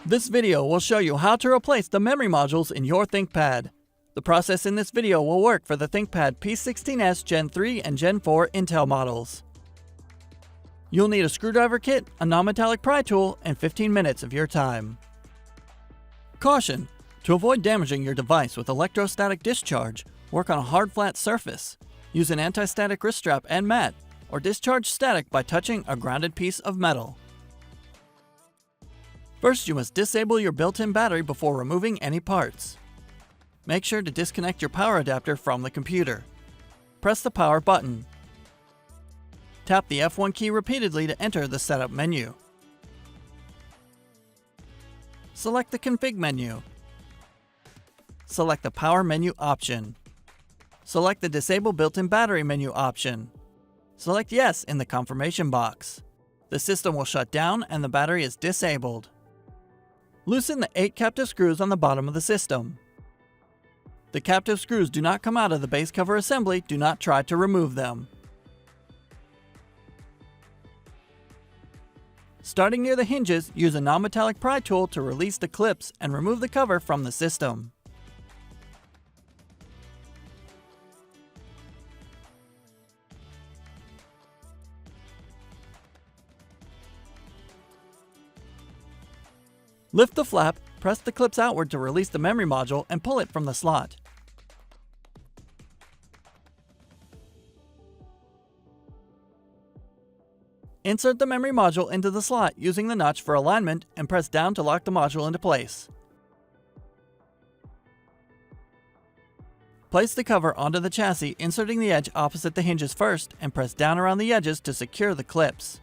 This video will show you how to replace the memory modules in your ThinkPad. The process in this video will work for the ThinkPad P16s Gen 3 and Gen 4 Intel models. You'll need a screwdriver kit, a non-metallic pry tool, and 15 minutes of your time. Caution! To avoid damaging your device with electrostatic discharge, work on a hard flat surface. Use an anti-static wrist strap and mat, or discharge static by touching a grounded piece of metal. First, you must disable your built-in battery before removing any parts. Make sure to disconnect your power adapter from the computer. Press the power button. Tap the F1 key repeatedly to enter the setup menu. Select the config menu. Select the power menu option. Select the disable built-in battery menu option. Select yes in the confirmation box. The system will shut down and the battery is disabled. Loosen the 8 captive screws on the bottom of the system. The captive screws do not come out of the base cover assembly. Do not try to remove them. Starting near the hinges, use a non-metallic pry tool to release the clips and remove the cover from the system. Lift the flap, press the clips outward to release the memory module, and pull it from the slot. Insert the memory module into the slot using the notch for alignment and press down to lock the module into place. Place the cover onto the chassis, inserting the edge opposite the hinges first, and press down around the edges to secure the clips.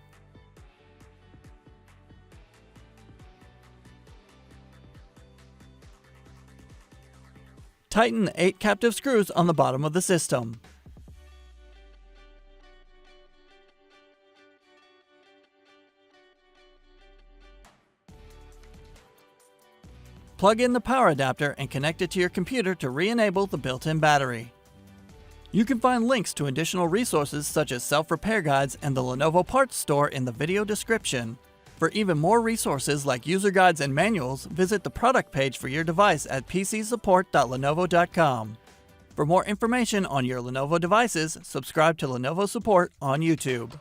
Tighten the 8 captive screws on the bottom of the system. Plug in the power adapter and connect it to your computer to re-enable the built-in battery. You can find links to additional resources such as self-repair guides and the Lenovo parts store in the video description. For even more resources like user guides and manuals, visit the product page for your device at pcsupport.lenovo.com. For more information on your Lenovo devices, subscribe to Lenovo Support on YouTube.